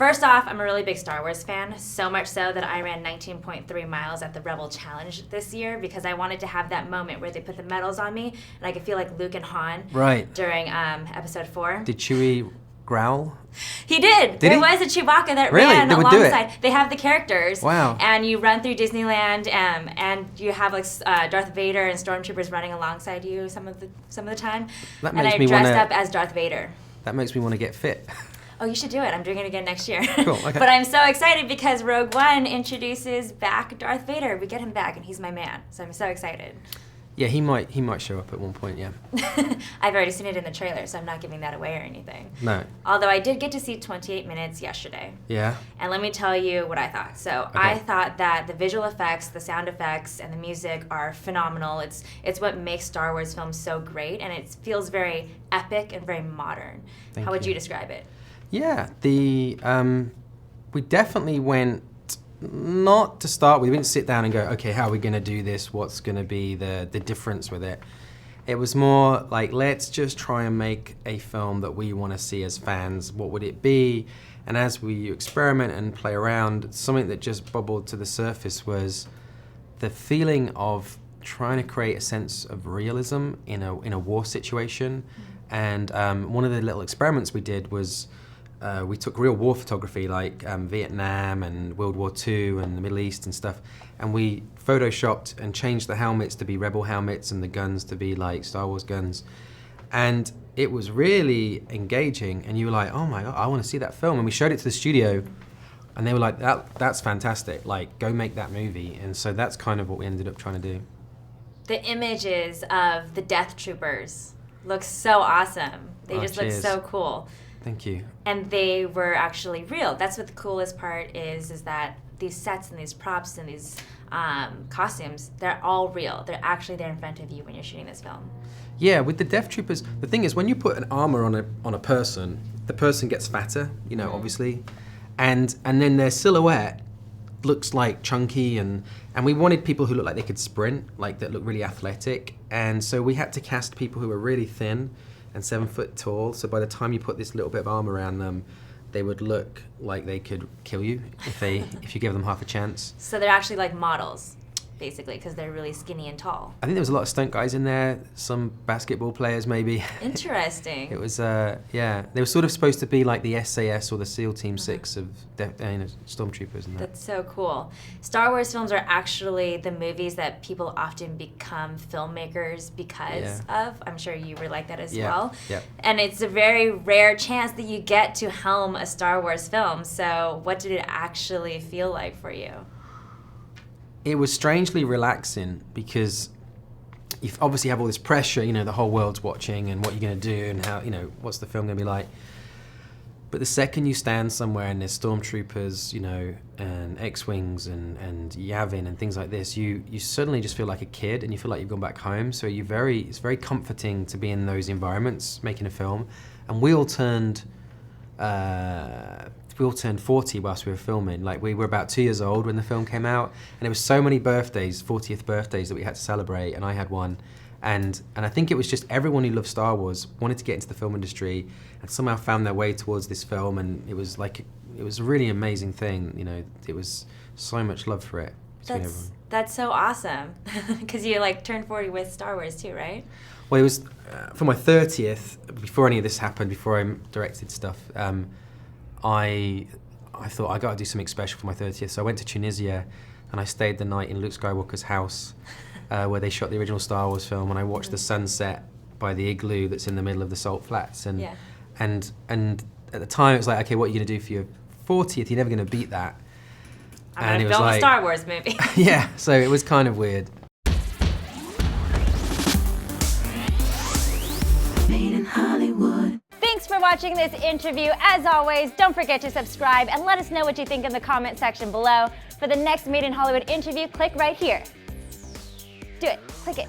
First off, I'm a really big Star Wars fan, so much so that I ran 19.3 miles at the Rebel Challenge this year because I wanted to have that moment where they put the medals on me and I could feel like Luke and Han during episode 4. Did Chewie growl? He did. There was a Chewbacca that ran alongside. They have the characters. Wow. And you run through Disneyland, and you have like Darth Vader and stormtroopers running alongside you some of the time. That makes and I dressed up as Darth Vader. That makes me want to get fit. Oh, you should do it. I'm doing it again next year. Cool, okay. But I'm so excited because Rogue One introduces back Darth Vader. We get him back, and he's my man. So I'm so excited. Yeah, he might show up at one point, yeah. I've already seen it in the trailer, so I'm not giving that away or anything. No. Although I did get to see 28 minutes yesterday. Yeah. And let me tell you what I thought. So I thought that the visual effects, the sound effects, and the music are phenomenal. It's what makes Star Wars films so great, and it feels very epic and very modern. How would you describe it? Yeah, we definitely went, not to start with, we didn't sit down and go, okay, how are we going to do this? What's going to be the difference with it? It was more like, let's just try and make a film that we want to see as fans. What would it be? And as we experiment and play around, something that just bubbled to the surface was the feeling of trying to create a sense of realism in a war situation. And one of the little experiments we did was we took real war photography like Vietnam and World War II and the Middle East and stuff, and we photoshopped and changed the helmets to be Rebel helmets and the guns to be like Star Wars guns. And it was really engaging, and you were like, oh my God, I want to see that film. And we showed it to the studio, and they were like, that's fantastic, like, go make that movie. And so that's kind of what we ended up trying to do. The images of the Death Troopers look so awesome. They just look so cool. Thank you. And they were actually real. That's what the coolest part is that these sets and these props and these costumes, they're all real. They're actually there in front of you when you're shooting this film. Yeah, with the Death Troopers, the thing is, when you put an armor on a person, the person gets fatter, you know, obviously, and then their silhouette looks like chunky, and we wanted people who look like they could sprint, like that look really athletic, and so we had to cast people who were really thin and 7 foot tall, so by the time you put this little bit of armor around them, they would look like they could kill you if you give them half a chance. So they're actually like models, basically, because they're really skinny and tall. I think there was a lot of stunt guys in there, some basketball players maybe. Interesting. It was, yeah, they were sort of supposed to be like the SAS or the SEAL Team 6 of stormtroopers and that. That's so cool. Star Wars films are actually the movies that people often become filmmakers because of. I'm sure you were like that as well. Yeah. And it's a very rare chance that you get to helm a Star Wars film. So what did it actually feel like for you? It was strangely relaxing because you obviously have all this pressure, you know, the whole world's watching and what you're going to do and how, you know, what's the film going to be like. But the second you stand somewhere and there's stormtroopers, you know, and X-Wings and Yavin and things like this, you suddenly just feel like a kid and you feel like you've gone back home. So it's very comforting to be in those environments making a film. And we all turned 40 whilst we were filming. Like, we were about 2 years old when the film came out, and there was so many birthdays, 40th birthdays that we had to celebrate, and I had one. And I think it was just everyone who loved Star Wars wanted to get into the film industry and somehow found their way towards this film, and it was a really amazing thing, you know. It was so much love for it between everyone. That's so awesome, because you like turned 40 with Star Wars too, right? Well, it was for my 30th, before any of this happened, before I directed stuff, I thought I got to do something special for my 30th, so I went to Tunisia and I stayed the night in Luke Skywalker's house where they shot the original Star Wars film, and I watched the sunset by the igloo that's in the middle of the salt flats. And at the time it was like, okay, what are you going to do for your 40th? You're never going to beat that. I'm going to film a Star Wars movie. Yeah, so it was kind of weird. Made in Hollywood. Thanks for watching this interview. As always, don't forget to subscribe and let us know what you think in the comment section below. For the next Made in Hollywood interview, click right here. Do it. Click it.